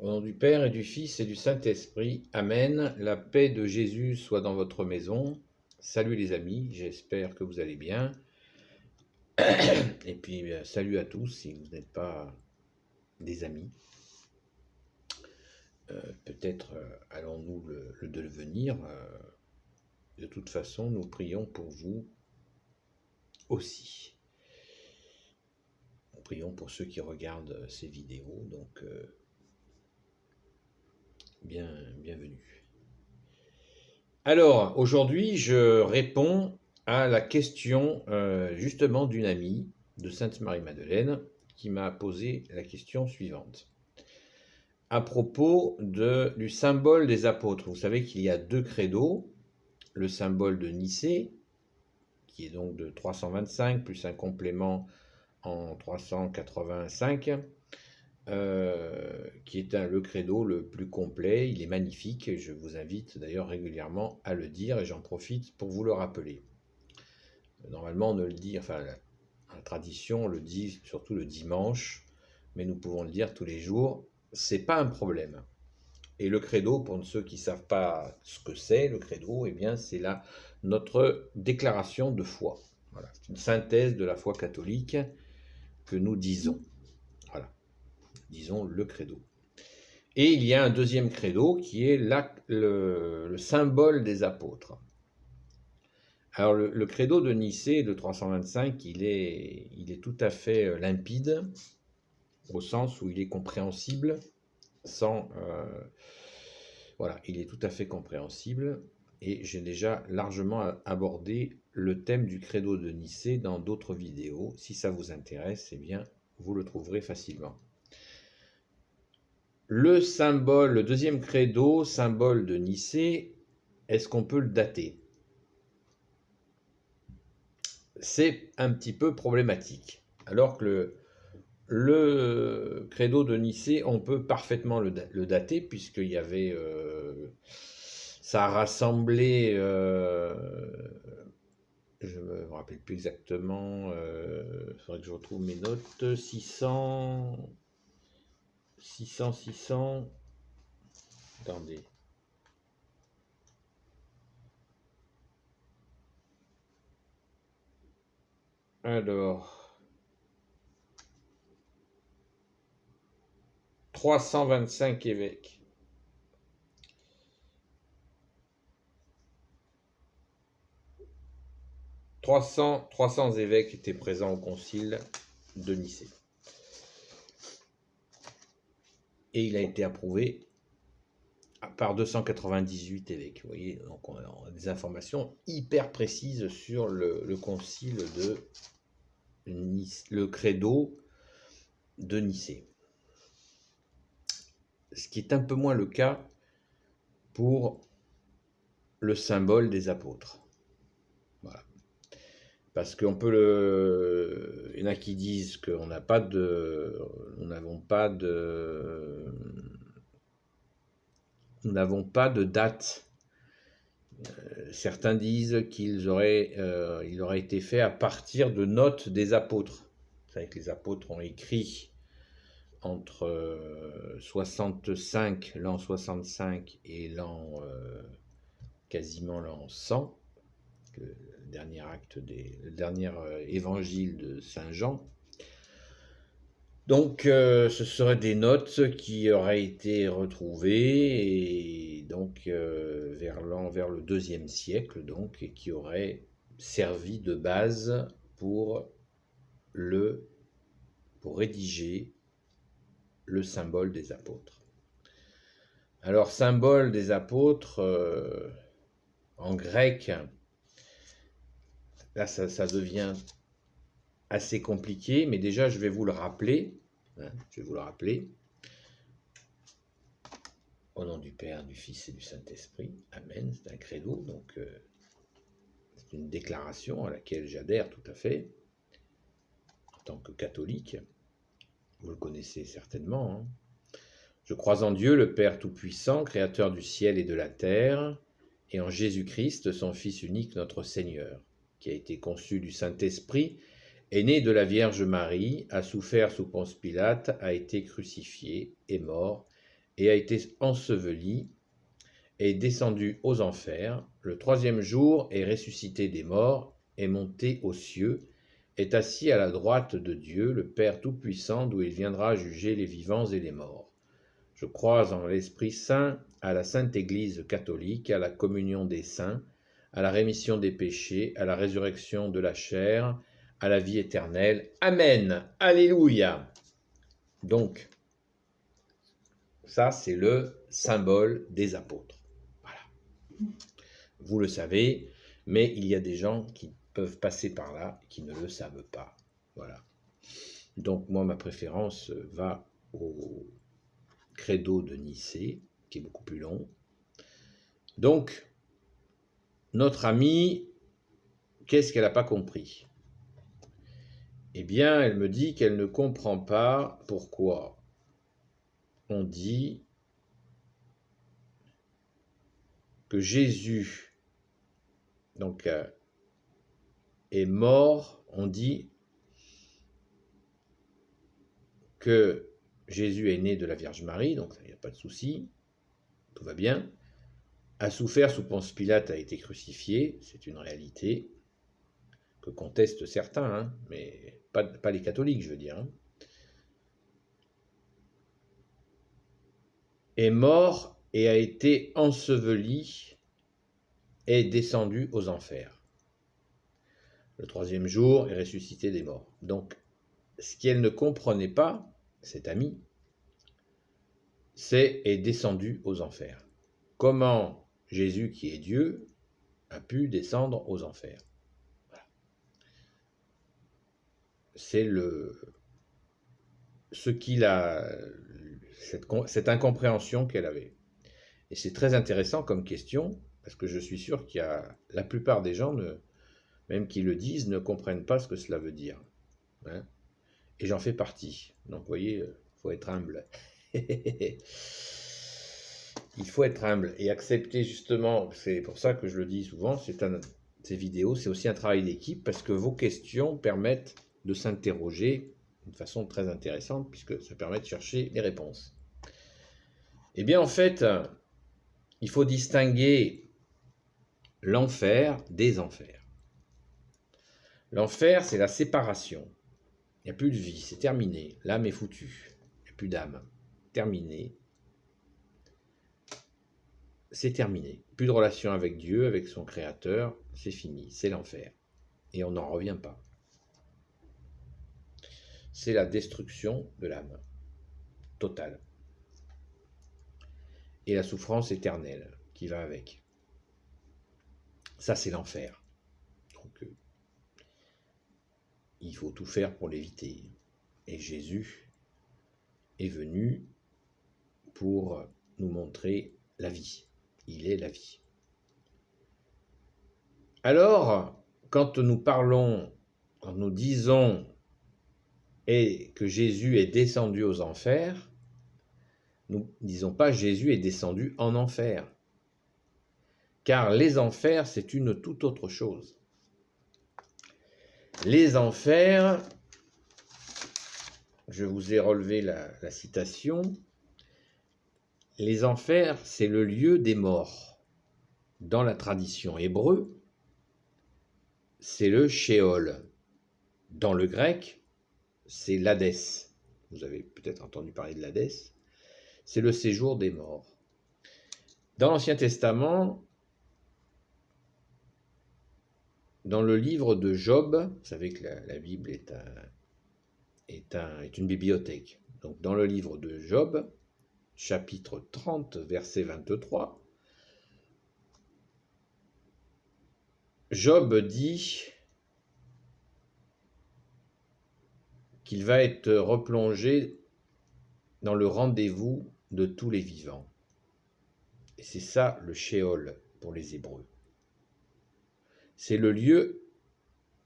Au nom du Père et du Fils et du Saint-Esprit. Amen. La paix de Jésus soit dans votre maison. Salut les amis, j'espère que vous allez bien. Et puis salut à tous si vous n'êtes pas des amis. Peut-être allons-nous le devenir. De toute façon, nous prions pour vous aussi. Nous prions pour ceux qui regardent ces vidéos. Donc, bienvenue. Alors, aujourd'hui, je réponds à la question justement d'une amie de Sainte-Marie-Madeleine qui m'a posé la question suivante. À propos du symbole des apôtres, vous savez qu'il y a deux credos, le symbole de Nicée, qui est donc de 325, plus un complément en 385, qui est le credo le plus complet, il est magnifique, et je vous invite d'ailleurs régulièrement à le dire, et j'en profite pour vous le rappeler. Normalement, on ne le dit, enfin la tradition le dit surtout le dimanche, mais nous pouvons le dire tous les jours, c'est pas un problème. Et le credo, pour ceux qui ne savent pas ce que c'est, le credo, eh bien c'est notre déclaration de foi. Voilà, c'est une synthèse de la foi catholique que nous disons. Voilà, disons le credo. Et il y a un deuxième credo qui est le symbole des apôtres. Alors le credo de Nicée de 325, il est tout à fait limpide, au sens où il est compréhensible, voilà, il est tout à fait compréhensible, et j'ai déjà largement abordé le thème du credo de Nicée dans d'autres vidéos. Si ça vous intéresse, eh bien, vous le trouverez facilement. Le deuxième credo, symbole de Nicée, est-ce qu'on peut le dater ? C'est un petit peu problématique. Alors que le credo de Nicée, on peut parfaitement le dater, puisqu'il y avait... ça a rassemblé... je ne me rappelle plus exactement, il faudrait que je retrouve mes notes, 600... Attendez. Alors, 325 évêques. 300 évêques étaient présents au concile de Nicée. Et il a été approuvé par 298 évêques. Vous voyez, donc on a des informations hyper précises sur le concile de Nice, le credo de Nicée. Ce qui est un peu moins le cas pour le symbole des apôtres. Voilà. Parce qu'on peut il y en a qui disent qu'on n'a pas de... Nous n'avons pas de date. Certains disent il aurait été fait à partir de notes des apôtres. Vous savez que les apôtres ont écrit entre l'an 65 et quasiment l'an 100, le dernier évangile de Saint Jean. Donc, ce seraient des notes qui auraient été retrouvées, et donc vers le IIe siècle, donc, et qui auraient servi de base pour rédiger le symbole des apôtres. Alors, symbole des apôtres, en grec, là, ça devient assez compliqué, mais déjà, je vais vous le rappeler. Au nom du Père, du Fils et du Saint-Esprit. Amen. C'est un credo, donc c'est une déclaration à laquelle j'adhère tout à fait, en tant que catholique. Vous le connaissez certainement. Hein. Je crois en Dieu, le Père Tout-Puissant, Créateur du ciel et de la terre, et en Jésus-Christ, son Fils unique, notre Seigneur, qui a été conçu du Saint-Esprit, est né de la Vierge Marie, a souffert sous Ponce Pilate, a été crucifié, est mort, et a été enseveli, et est descendu aux enfers. Le troisième jour est ressuscité des morts, est monté aux cieux, est assis à la droite de Dieu, le Père Tout-Puissant, d'où il viendra juger les vivants et les morts. Je crois en l'Esprit Saint, à la Sainte Église catholique, à la communion des saints, à la rémission des péchés, à la résurrection de la chair, à la vie éternelle. Amen. Alléluia. Donc, ça, c'est le symbole des apôtres. Voilà. Vous le savez, mais il y a des gens qui peuvent passer par là et qui ne le savent pas. Voilà. Donc, moi, ma préférence va au Credo de Nicée, qui est beaucoup plus long. Donc, notre amie, qu'est-ce qu'elle n'a pas compris? Eh bien, elle me dit qu'elle ne comprend pas pourquoi on dit que Jésus donc, est mort. On dit que Jésus est né de la Vierge Marie, donc il n'y a pas de souci, tout va bien. A souffert sous Ponce Pilate, a été crucifié, c'est une réalité que contestent certains, hein, mais pas les catholiques, je veux dire. Hein. Est mort et a été enseveli et descendu aux enfers. Le troisième jour est ressuscité des morts. Donc, ce qu'elle ne comprenait pas, cette amie, c'est est descendu aux enfers. Comment Jésus, qui est Dieu, a pu descendre aux enfers? Voilà. C'est ce qu'il a, cette incompréhension qu'elle avait. Et c'est très intéressant comme question, parce que je suis sûr qu'il y a la plupart des gens, même qui le disent, ne comprennent pas ce que cela veut dire. Hein. Et j'en fais partie. Donc, vous voyez, il faut être humble. Il faut être humble et accepter justement, c'est pour ça que je le dis souvent, ces vidéos, c'est aussi un travail d'équipe, parce que vos questions permettent de s'interroger d'une façon très intéressante, puisque ça permet de chercher les réponses. Eh bien, en fait, il faut distinguer l'enfer des enfers. L'enfer, c'est la séparation. Il n'y a plus de vie, c'est terminé. L'âme est foutue. Il n'y a plus d'âme. Terminé. C'est terminé. Plus de relation avec Dieu, avec son Créateur. C'est fini. C'est l'enfer. Et on n'en revient pas. C'est la destruction de l'âme. Totale. Et la souffrance éternelle qui va avec. Ça, c'est l'enfer. Donc, il faut tout faire pour l'éviter. Et Jésus est venu pour nous montrer la vie. Il est la vie. Alors, quand nous parlons, quand nous disons et que Jésus est descendu aux enfers, nous ne disons pas Jésus est descendu en enfer. Car les enfers, c'est une toute autre chose. Les enfers, je vous ai relevé la citation, les enfers, c'est le lieu des morts. Dans la tradition hébreu, c'est le Sheol. Dans le grec, c'est l'Hadès. Vous avez peut-être entendu parler de l'Hadès. C'est le séjour des morts. Dans l'Ancien Testament, dans le livre de Job, vous savez que la Bible est une bibliothèque. Donc dans le livre de Job, chapitre 30, verset 23, Job dit qu'il va être replongé dans le rendez-vous de tous les vivants. Et c'est ça le Sheol pour les Hébreux. C'est le lieu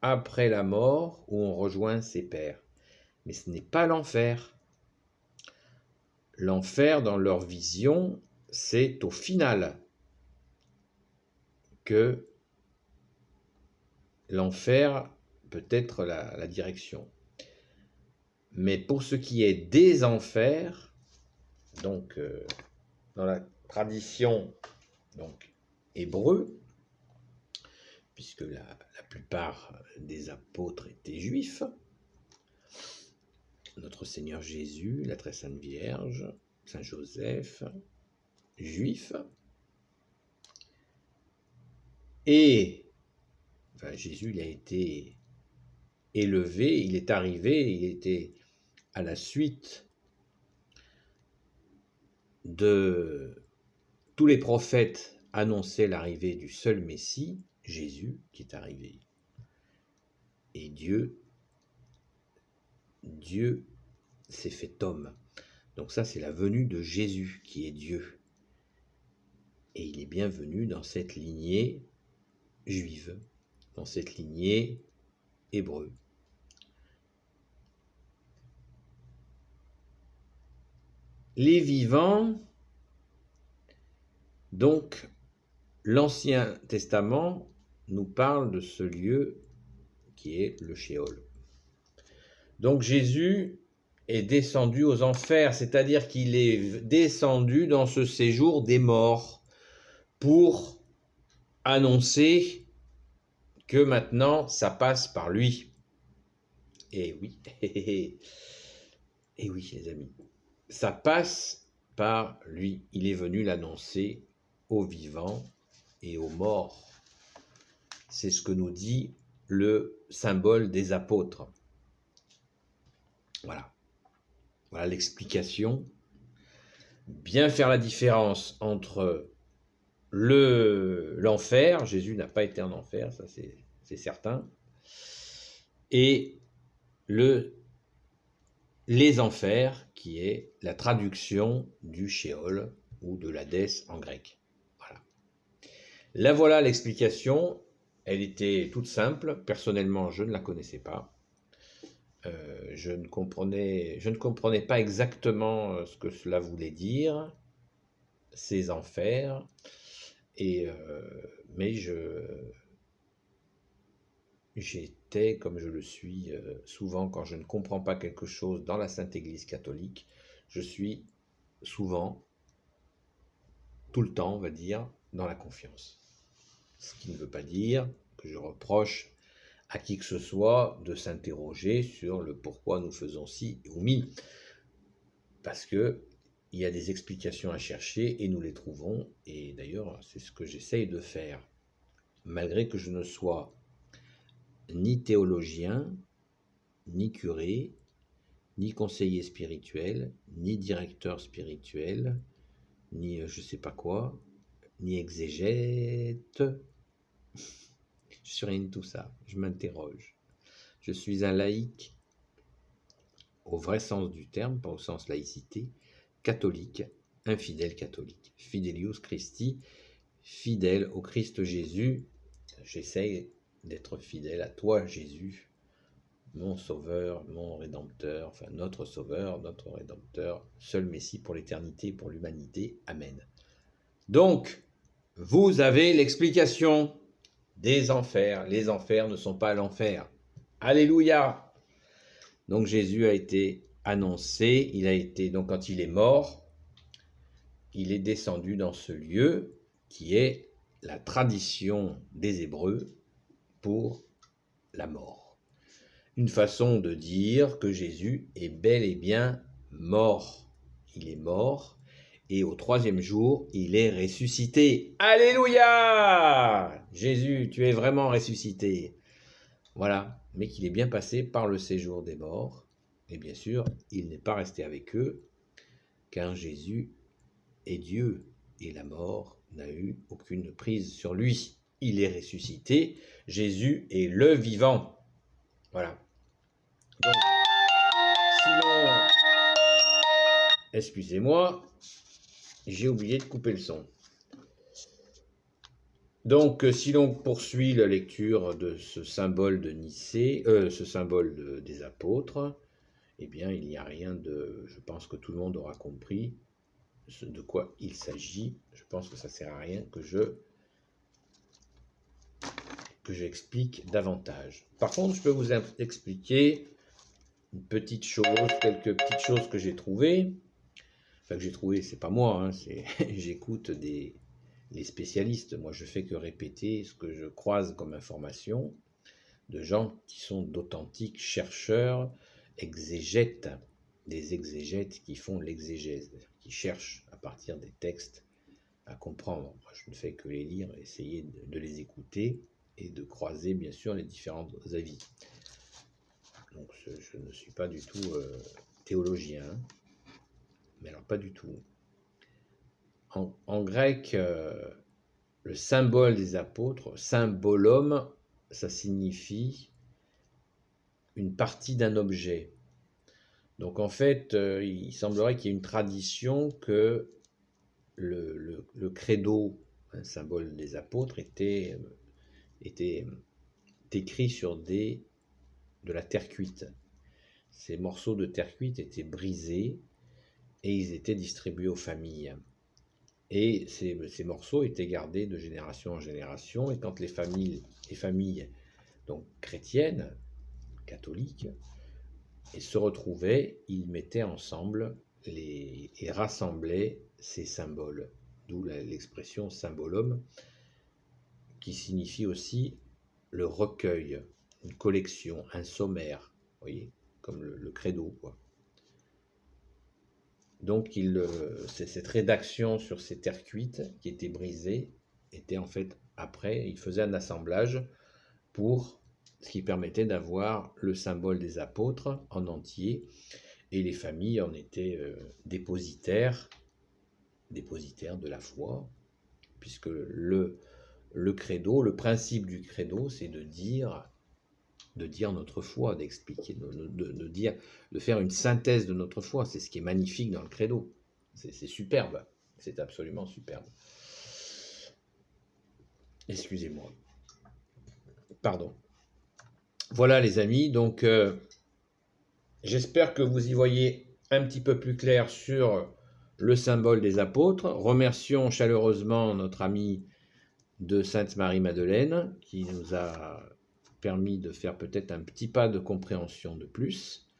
après la mort où on rejoint ses pairs. Mais ce n'est pas l'enfer. L'enfer, dans leur vision, c'est au final que l'enfer peut être la direction. Mais pour ce qui est des enfers, donc dans la tradition donc hébreu, puisque la plupart des apôtres étaient juifs, notre Seigneur Jésus, la très sainte Vierge, Saint Joseph, juif, et enfin, Jésus il a été élevé, il est arrivé, il était à la suite de tous les prophètes annonçaient l'arrivée du seul Messie, Jésus, qui est arrivé. Et Dieu s'est fait homme. Donc ça, c'est la venue de Jésus, qui est Dieu. Et il est bienvenu dans cette lignée juive, dans cette lignée hébreu. Les vivants, donc l'Ancien Testament nous parle de ce lieu qui est le Shéol. Donc Jésus est descendu aux enfers, c'est-à-dire qu'il est descendu dans ce séjour des morts pour annoncer que maintenant ça passe par lui. Et oui, et oui les amis, ça passe par lui. Il est venu l'annoncer aux vivants et aux morts. C'est ce que nous dit le symbole des apôtres. Voilà. Voilà l'explication. Bien faire la différence entre l'enfer, Jésus n'a pas été en enfer, ça c'est certain, et les enfers, qui est la traduction du Shéol ou de l'Hadès en grec. Voilà. Là voilà l'explication. Elle était toute simple. Personnellement, je ne la connaissais pas. Je ne comprenais pas exactement ce que cela voulait dire, ces enfers, mais j'étais, comme je le suis souvent quand je ne comprends pas quelque chose dans la Sainte Église catholique, je suis souvent, tout le temps, on va dire, dans la confiance. Ce qui ne veut pas dire que je reproche à qui que ce soit de s'interroger sur le pourquoi nous faisons ci ou mi. Parce qu'il y a des explications à chercher et nous les trouvons. Et d'ailleurs, c'est ce que j'essaye de faire. Malgré que je ne sois ni théologien, ni curé, ni conseiller spirituel, ni directeur spirituel, ni je sais pas quoi, ni exégète. Je suis rien de tout ça. Je m'interroge. Je suis un laïc au vrai sens du terme, pas au sens laïcité, catholique, infidèle catholique. Fidelius Christi, fidèle au Christ Jésus. J'essaye d'être fidèle à toi, Jésus, mon sauveur, mon rédempteur, enfin notre sauveur, notre rédempteur, seul Messie pour l'éternité, pour l'humanité. Amen. Donc, vous avez l'explication des enfers. Les enfers ne sont pas l'enfer. Alléluia! Donc Jésus a été annoncé, il a été, donc quand il est mort, il est descendu dans ce lieu qui est la tradition des Hébreux pour la mort. Une façon de dire que Jésus est bel et bien mort. Il est mort et au troisième jour, il est ressuscité. Alléluia! Jésus, tu es vraiment ressuscité. Voilà, mais qu'il est bien passé par le séjour des morts. Et bien sûr, il n'est pas resté avec eux, car Jésus est Dieu et la mort n'a eu aucune prise sur lui. Il est ressuscité. Jésus est le vivant. Voilà. Donc, sinon, excusez-moi, j'ai oublié de couper le son. Donc, si l'on poursuit la lecture de ce symbole de Nicée, ce symbole des apôtres, eh bien, il n'y a rien de... Je pense que tout le monde aura compris de quoi il s'agit. Je pense que ça ne sert à rien que j'explique davantage. Par contre, je peux vous expliquer une petite chose, quelques petites choses que j'ai trouvées. enfin que j'ai trouvé, c'est pas moi, hein, j'écoute les spécialistes. Moi, je fais que répéter ce que je croise comme information de gens qui sont d'authentiques chercheurs, exégètes, des exégètes qui font l'exégèse, qui cherchent à partir des textes à comprendre. Moi, je ne fais que les lire, essayer de les écouter et de croiser bien sûr les différents avis. Donc je ne suis pas du tout théologien, hein, mais alors pas du tout. En grec, le symbole des apôtres, symbolum, ça signifie une partie d'un objet. Donc en fait, il semblerait qu'il y ait une tradition que le credo, un symbole des apôtres, était écrit sur de la terre cuite. Ces morceaux de terre cuite étaient brisés et ils étaient distribués aux familles. Et ces morceaux étaient gardés de génération en génération. Et quand les familles donc chrétiennes, catholiques, et se retrouvaient, ils mettaient ensemble et rassemblaient ces symboles. D'où l'expression symbolum, qui signifie aussi le recueil, une collection, un sommaire, vous voyez, comme le credo, quoi. Donc cette rédaction sur ces terres cuites qui étaient brisées était en fait après, il faisait un assemblage pour ce qui permettait d'avoir le symbole des apôtres en entier, et les familles en étaient dépositaires de la foi, puisque le credo, le principe du credo, c'est de dire notre foi, d'expliquer, de faire une synthèse de notre foi. C'est ce qui est magnifique dans le credo. C'est superbe, c'est absolument superbe. Excusez-moi. Pardon. Voilà les amis, donc j'espère que vous y voyez un petit peu plus clair sur le symbole des apôtres. Remercions chaleureusement notre amie de Sainte-Marie-Madeleine qui nous a permis de faire peut-être un petit pas de compréhension de plus,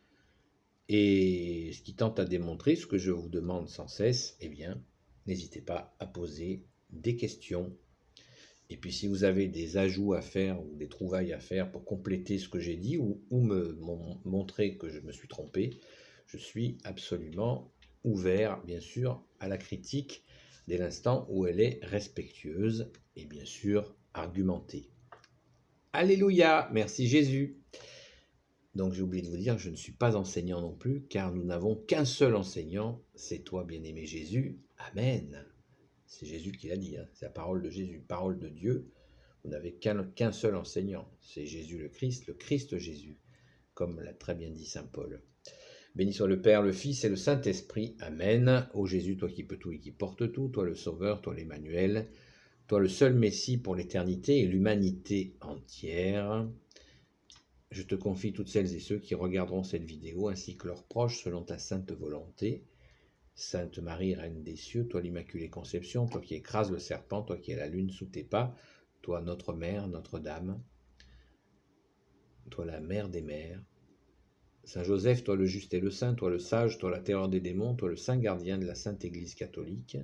et ce qui tente à démontrer ce que je vous demande sans cesse. Eh bien, n'hésitez pas à poser des questions. Et puis si vous avez des ajouts à faire ou des trouvailles à faire pour compléter ce que j'ai dit ou me montrer que je me suis trompé, je suis absolument ouvert, bien sûr, à la critique dès l'instant où elle est respectueuse et bien sûr argumentée. Alléluia, merci Jésus. Donc j'ai oublié de vous dire que je ne suis pas enseignant non plus, car nous n'avons qu'un seul enseignant, c'est toi bien-aimé Jésus. Amen. C'est Jésus qui l'a dit, hein. C'est la parole de Jésus, parole de Dieu. Vous n'avez qu'un seul enseignant, c'est Jésus le Christ Jésus, comme l'a très bien dit saint Paul. Béni soit le Père, le Fils et le Saint-Esprit. Amen. Ô Jésus, toi qui peux tout et qui portes tout, toi le Sauveur, toi l'Emmanuel, toi le seul Messie pour l'éternité et l'humanité entière. Je te confie toutes celles et ceux qui regarderont cette vidéo, ainsi que leurs proches, selon ta sainte volonté. Sainte Marie, Reine des cieux, toi l'Immaculée Conception, toi qui écrases le serpent, toi qui es la lune sous tes pas, toi notre Mère, Notre-Dame, toi la Mère des mères. Saint Joseph, toi le juste et le saint, toi le sage, toi la terreur des démons, toi le saint gardien de la Sainte Église catholique.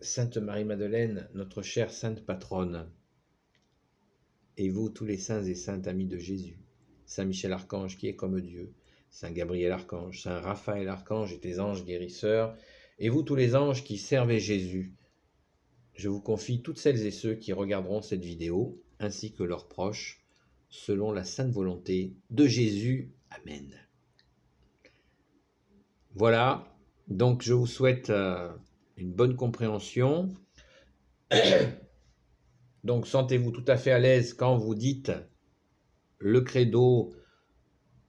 Sainte Marie-Madeleine, notre chère sainte patronne, et vous tous les saints et saintes amis de Jésus, Saint Michel Archange qui est comme Dieu, Saint Gabriel Archange, Saint Raphaël Archange et tes anges guérisseurs, et vous tous les anges qui servez Jésus, je vous confie toutes celles et ceux qui regarderont cette vidéo, ainsi que leurs proches, selon la sainte volonté de Jésus. Amen. Voilà, donc je vous souhaite une bonne compréhension. Donc sentez-vous tout à fait à l'aise quand vous dites le credo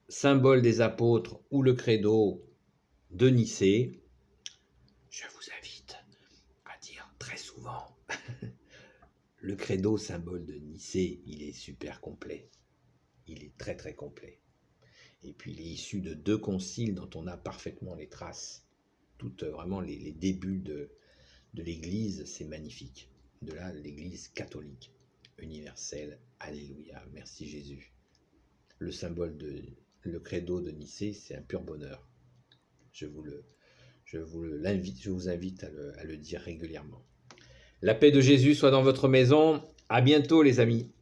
symbole des apôtres ou le credo de Nicée. Je vous invite à dire très souvent le credo symbole de Nicée, il est super complet. Il est très très complet. Et puis il est issu de 2 conciles dont on a parfaitement les traces. Toutes vraiment les débuts de l'Église, c'est magnifique. De là, l'Église catholique, universelle. Alléluia, merci Jésus. Le credo de Nicée, c'est un pur bonheur. je vous invite à le dire régulièrement. La paix de Jésus soit dans votre maison. À bientôt les amis.